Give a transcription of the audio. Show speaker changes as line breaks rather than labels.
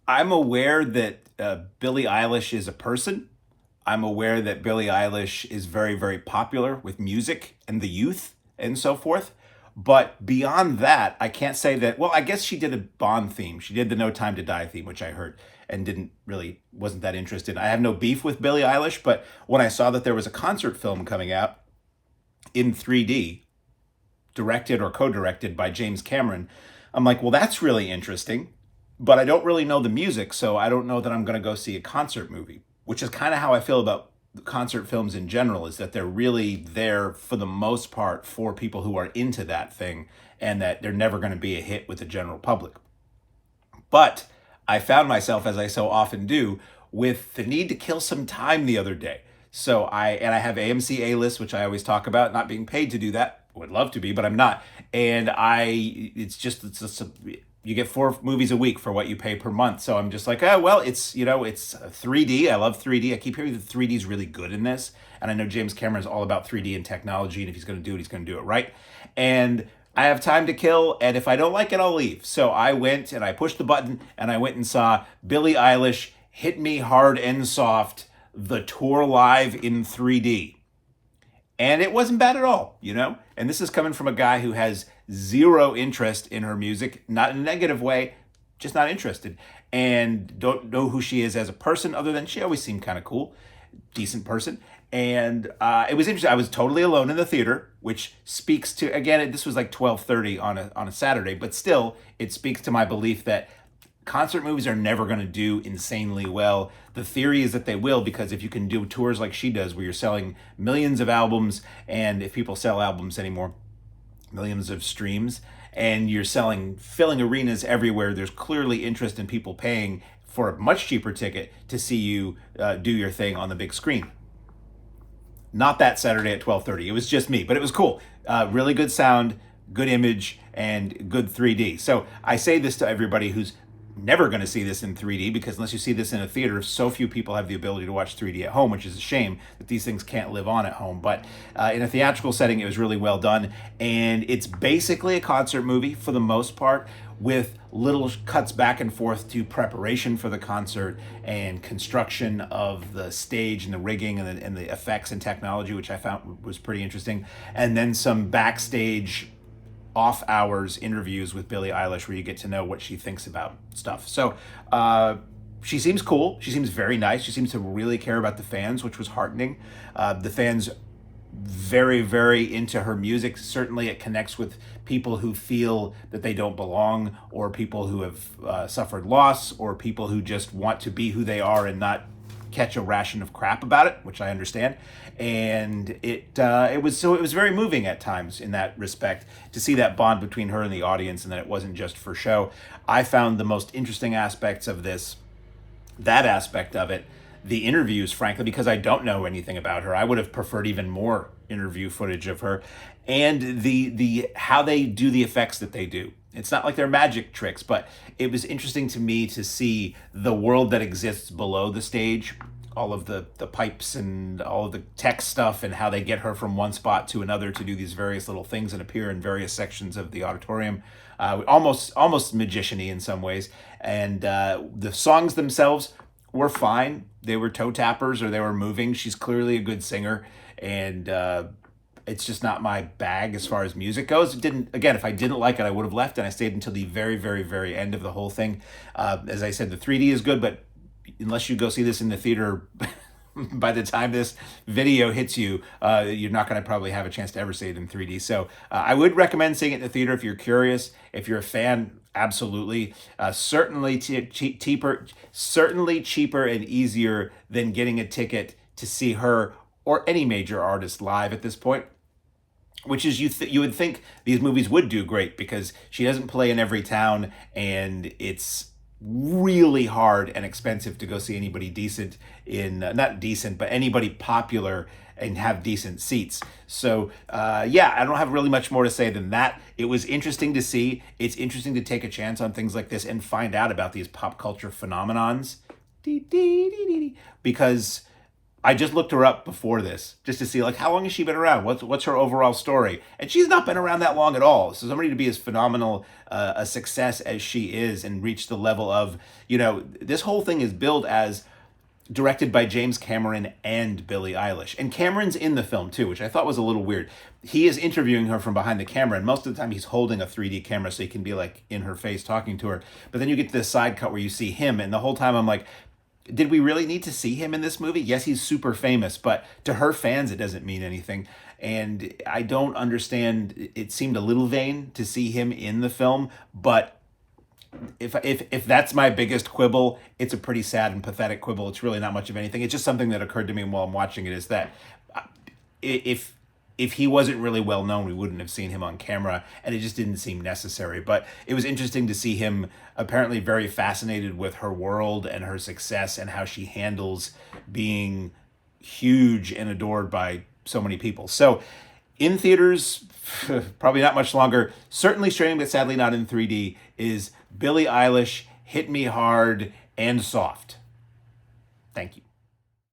I'm aware that Billie Eilish is a person. I'm aware that Billie Eilish is very, very popular with music and the youth and so forth. But beyond that, I can't say that. Well, I guess she did a Bond theme. She did the No Time to Die theme, which I heard and wasn't that interested. I have no beef with Billie Eilish, but when I saw that there was a concert film coming out in 3D, directed or co directed by James Cameron, I'm like, well, that's really interesting. But I don't really know the music, so I don't know that I'm going to go see a concert movie, which is kind of how I feel about concert films in general, is that they're really there for the most part for people who are into that thing and that they're never going to be a hit with the general public. But I found myself, as I so often do, with the need to kill some time the other day. I have AMC A list, which I always talk about, not being paid to do that. Would love to be, but I'm not. And it's just you get 4 movies a week for what you pay per month. So I'm just like, oh well, it's 3D. I love 3D. I keep hearing that 3D is really good in this, and I know James Cameron's all about 3D and technology, and if he's going to do it, he's going to do it right. And I have time to kill, and if I don't like it, I'll leave. So I went and I pushed the button, and I went and saw Billie Eilish Hit Me Hard and Soft, the tour live in 3D. And it wasn't bad at all. And this is coming from a guy who has zero interest in her music, not in a negative way, just not interested, and don't know who she is as a person, other than she always seemed kind of cool, decent person. And it was interesting. I was totally alone in the theater, which speaks to, again, this was like 12:30 on a Saturday, but still, it speaks to my belief that concert movies are never going to do insanely well. The theory is that they will, because if you can do tours like she does, where you're selling millions of albums, and if people sell albums anymore, millions of streams, and you're filling arenas everywhere, there's clearly interest in people paying for a much cheaper ticket to see you do your thing on the big screen. Not that Saturday at 12:30. It was just me, but it was cool. Really good sound, good image, and good 3D. So I say this to everybody who's never going to see this in 3D, because unless you see this in a theater, so few people have the ability to watch 3D at home, which is a shame that these things can't live on at home. But in a theatrical setting, it was really well done. And it's basically a concert movie for the most part, with little cuts back and forth to preparation for the concert and construction of the stage and the rigging and the effects and technology, which I found was pretty interesting. And then some backstage off hours interviews with Billie Eilish, where you get to know what she thinks about stuff. So she seems cool. She seems very nice. She seems to really care about the fans, which was heartening. The fans very, very into her music. Certainly, it connects with people who feel that they don't belong, or people who have suffered loss, or people who just want to be who they are and not catch a ration of crap about it, which I understand. And it was very moving at times in that respect, to see that bond between her and the audience, and that it wasn't just for show. I found the most interesting aspects of that aspect of it, the interviews, frankly, because I don't know anything about her. I would have preferred even more interview footage of her, and the how they do the effects that they do. It's not like they're magic tricks, but it was interesting to me to see the world that exists below the stage, all of the pipes and all of the tech stuff, and how they get her from one spot to another to do these various little things and appear in various sections of the auditorium. Almost magician-y in some ways. And the songs themselves were fine. They were toe tappers, or they were moving. She's clearly a good singer, and it's just not my bag as far as music goes. It didn't. Again, if I didn't like it, I would have left, and I stayed until the very, very, very end of the whole thing. As I said, the 3D is good, but unless you go see this in the theater, by the time this video hits you, you're not going to probably have a chance to ever see it in 3D. So I would recommend seeing it in the theater if you're curious. If you're a fan, absolutely. Certainly cheaper and easier than getting a ticket to see her or any major artist live at this point. Which is, you would think these movies would do great, because she doesn't play in every town, and it's really hard and expensive to go see anybody decent not decent, but anybody popular and have decent seats. So yeah, I don't have really much more to say than that. It was interesting to see. It's interesting to take a chance on things like this and find out about these pop culture phenomenons, because I just looked her up before this just to see like how long has she been around? What's her overall story? And she's not been around that long at all. So somebody to be as phenomenal a success as she is and reach the level of, this whole thing is billed as directed by James Cameron and Billie Eilish. And Cameron's in the film too, which I thought was a little weird. He is interviewing her from behind the camera, and most of the time he's holding a 3D camera so he can be like in her face talking to her. But then you get this side cut where you see him, and the whole time I'm like, did we really need to see him in this movie? Yes, he's super famous, but to her fans, it doesn't mean anything. And I don't understand. It seemed a little vain to see him in the film, but if that's my biggest quibble, it's a pretty sad and pathetic quibble. It's really not much of anything. It's just something that occurred to me while I'm watching it. Is that if he wasn't really well known, we wouldn't have seen him on camera, and it just didn't seem necessary. But it was interesting to see him apparently very fascinated with her world and her success and how she handles being huge and adored by so many people. So in theaters, probably not much longer, certainly streaming, but sadly not in 3D, is Billie Eilish, Hit Me Hard and Soft. Thank you.